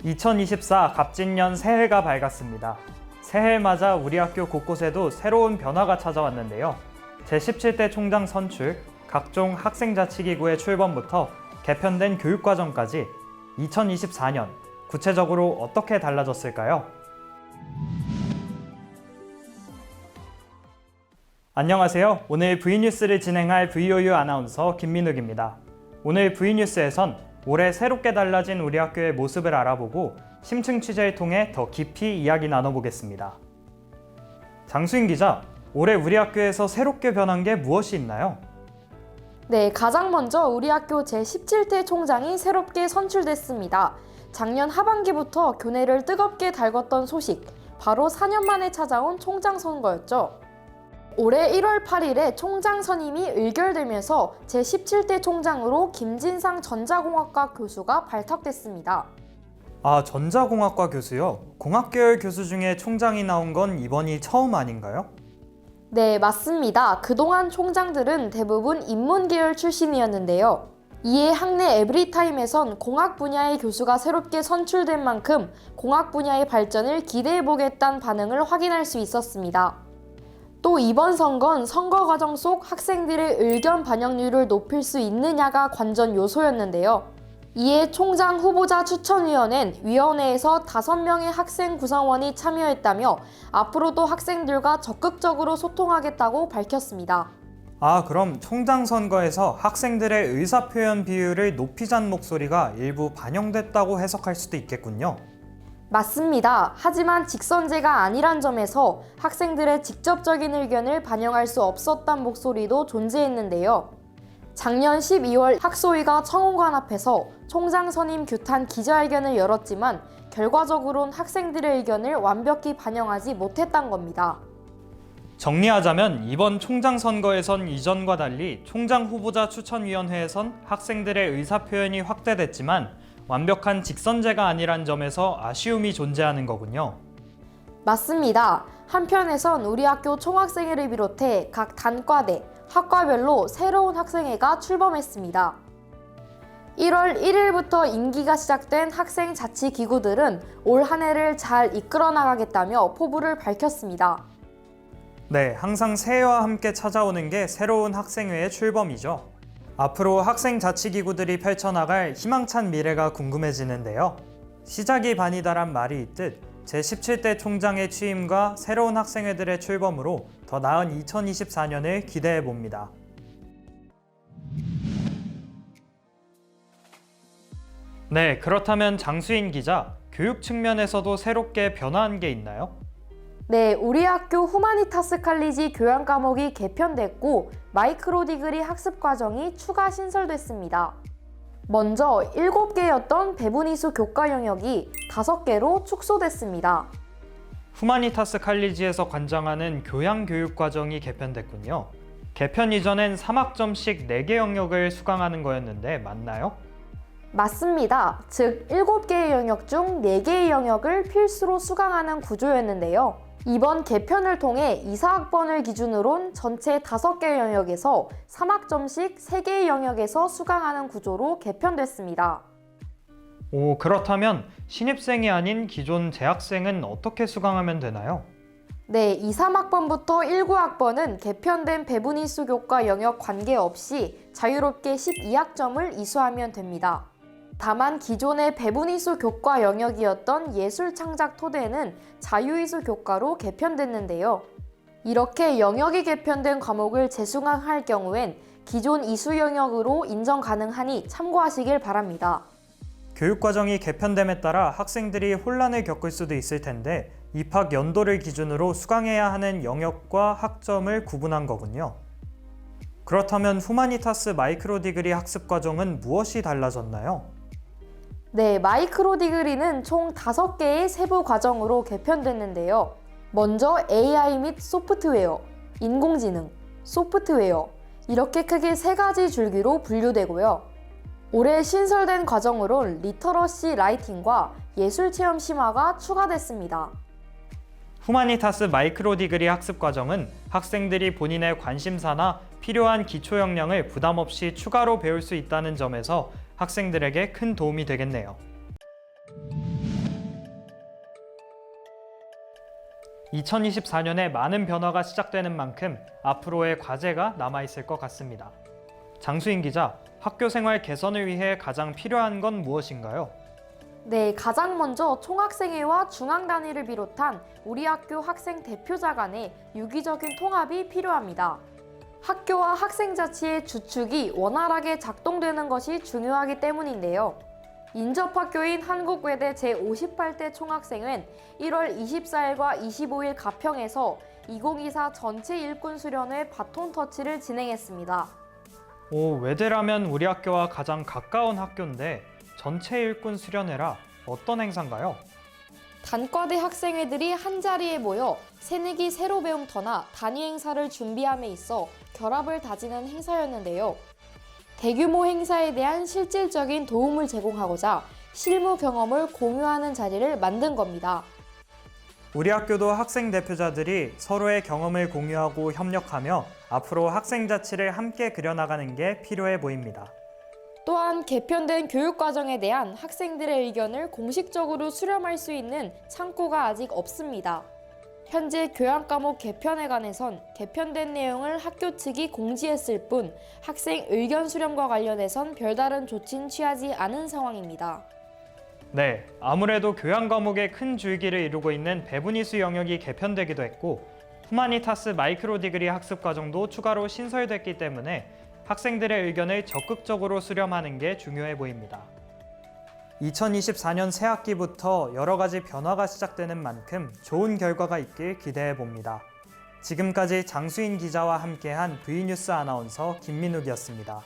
2024 갑진년 새해가 밝았습니다. 새해를 맞아 우리 학교 곳곳에도 새로운 변화가 찾아왔는데요. 제17대 총장 선출, 각종 학생자치기구의 출범부터 개편된 교육과정까지 2024년 구체적으로 어떻게 달라졌을까요? 안녕하세요. 오늘 V뉴스를 진행할 VOU 아나운서 김민욱입니다. 오늘 V뉴스에선 올해 새롭게 달라진 우리 학교의 모습을 알아보고 심층 취재를 통해 더 깊이 이야기 나눠보겠습니다. 장수인 기자, 올해 우리 학교에서 새롭게 변한 게 무엇이 있나요? 네, 가장 먼저 우리 학교 제17대 총장이 새롭게 선출됐습니다. 작년 하반기부터 교내를 뜨겁게 달궜던 소식, 바로 4년 만에 찾아온 총장 선거였죠. 올해 1월 8일에 총장 선임이 의결되면서 제17대 총장으로 김진상 전자공학과 교수가 발탁됐습니다. 아, 전자공학과 교수요? 공학계열 교수 중에 총장이 나온 건 이번이 처음 아닌가요? 네, 맞습니다. 그동안 총장들은 대부분 인문계열 출신이었는데요. 이에 학내 에브리타임에선 공학 분야의 교수가 새롭게 선출된 만큼 공학 분야의 발전을 기대해보겠다는 반응을 확인할 수 있었습니다. 또 이번 선거는 선거 과정 속 학생들의 의견 반영률을 높일 수 있느냐가 관전 요소였는데요. 이에 총장 후보자 추천위원회는 위원회에서 5명의 학생 구성원이 참여했다며 앞으로도 학생들과 적극적으로 소통하겠다고 밝혔습니다. 아, 그럼 총장 선거에서 학생들의 의사표현 비율을 높이자는 목소리가 일부 반영됐다고 해석할 수도 있겠군요. 맞습니다. 하지만 직선제가 아니란 점에서 학생들의 직접적인 의견을 반영할 수 없었다는 목소리도 존재했는데요. 작년 12월 학소위가 청원관 앞에서 총장 선임 규탄 기자회견을 열었지만 결과적으로는 학생들의 의견을 완벽히 반영하지 못했던 겁니다. 정리하자면 이번 총장 선거에선 이전과 달리 총장 후보자 추천위원회에선 학생들의 의사표현이 확대됐지만 완벽한 직선제가 아니란 점에서 아쉬움이 존재하는 거군요. 맞습니다. 한편에선 우리 학교 총학생회를 비롯해 각 단과대, 학과별로 새로운 학생회가 출범했습니다. 1월 1일부터 임기가 시작된 학생자치기구들은 올 한 해를 잘 이끌어 나가겠다며 포부를 밝혔습니다. 네, 항상 새해와 함께 찾아오는 게 새로운 학생회의 출범이죠. 앞으로 학생자치기구들이 펼쳐나갈 희망찬 미래가 궁금해지는데요. 시작이 반이다란 말이 있듯 제17대 총장의 취임과 새로운 학생회들의 출범으로 더 나은 2024년을 기대해봅니다. 네, 그렇다면 장수인 기자, 교육 측면에서도 새롭게 변화한 게 있나요? 네, 우리 학교 후마니타스 칼리지 교양 과목이 개편됐고 마이크로 디그리 학습 과정이 추가 신설됐습니다. 먼저 7개였던 배분이수 교과 영역이 5개로 축소됐습니다. 후마니타스 칼리지에서 관장하는 교양교육 과정이 개편됐군요. 개편 이전엔 3학점씩 4개 영역을 수강하는 거였는데 맞나요? 맞습니다. 즉 7개의 영역 중 4개의 영역을 필수로 수강하는 구조였는데요. 이번 개편을 통해 2사학번을 기준으론 전체 5개 영역에서 3학점씩 3개의 영역에서 수강하는 구조로 개편됐습니다. 오, 그렇다면 신입생이 아닌 기존 재학생은 어떻게 수강하면 되나요? 네, 2, 3학번부터 19학번은 개편된 배분이수 교과 영역 관계없이 자유롭게 12학점을 이수하면 됩니다. 다만 기존의 배분이수 교과 영역이었던 예술창작 토대는 자유이수 교과로 개편됐는데요. 이렇게 영역이 개편된 과목을 재수강할 경우엔 기존 이수 영역으로 인정 가능하니 참고하시길 바랍니다. 교육과정이 개편됨에 따라 학생들이 혼란을 겪을 수도 있을 텐데 입학 연도를 기준으로 수강해야 하는 영역과 학점을 구분한 거군요. 그렇다면 후마니타스 마이크로 디그리 학습 과정은 무엇이 달라졌나요? 네, 마이크로 디그리는 총 5개의 세부 과정으로 개편됐는데요. 먼저 AI 및 소프트웨어, 인공지능, 소프트웨어 이렇게 크게 3가지 줄기로 분류되고요. 올해 신설된 과정으론 리터러시 라이팅과 예술체험 심화가 추가됐습니다. 후마니타스 마이크로 디그리 학습 과정은 학생들이 본인의 관심사나 필요한 기초 역량을 부담 없이 추가로 배울 수 있다는 점에서 학생들에게 큰 도움이 되겠네요. 2024년에 많은 변화가 시작되는 만큼 앞으로의 과제가 남아있을 것 같습니다. 장수인 기자, 학교 생활 개선을 위해 가장 필요한 건 무엇인가요? 네, 가장 먼저 총학생회와 중앙단위를 비롯한 우리 학교 학생 대표자 간의 유기적인 통합이 필요합니다. 학교와 학생자치의 주축이 원활하게 작동되는 것이 중요하기 때문인데요. 인접학교인 한국외대 제58대 총학생은 1월 24일과 25일 가평에서 2024 전체 일꾼 수련회 바톤 터치를 진행했습니다. 외대라면 우리 학교와 가장 가까운 학교인데 전체 일꾼 수련회라 어떤 행사인가요? 단과대 학생회들이 한자리에 모여 새내기 새로 배움터나 단위 행사를 준비함에 있어 결합을 다지는 행사였는데요. 대규모 행사에 대한 실질적인 도움을 제공하고자 실무 경험을 공유하는 자리를 만든 겁니다. 우리 학교도 학생 대표자들이 서로의 경험을 공유하고 협력하며 앞으로 학생 자치를 함께 그려나가는 게 필요해 보입니다. 또한 개편된 교육과정에 대한 학생들의 의견을 공식적으로 수렴할 수 있는 창구가 아직 없습니다. 현재 교양과목 개편에 관해선 개편된 내용을 학교 측이 공지했을 뿐 학생 의견 수렴과 관련해선 별다른 조치는 취하지 않은 상황입니다. 네, 아무래도 교양 과목의 큰 줄기를 이루고 있는 배분이수 영역이 개편되기도 했고 후마니타스 마이크로 디그리 학습 과정도 추가로 신설됐기 때문에 학생들의 의견을 적극적으로 수렴하는 게 중요해 보입니다. 2024년 새학기부터 여러 가지 변화가 시작되는 만큼 좋은 결과가 있길 기대해 봅니다. 지금까지 장수인 기자와 함께한 V뉴스 아나운서 김민욱이었습니다.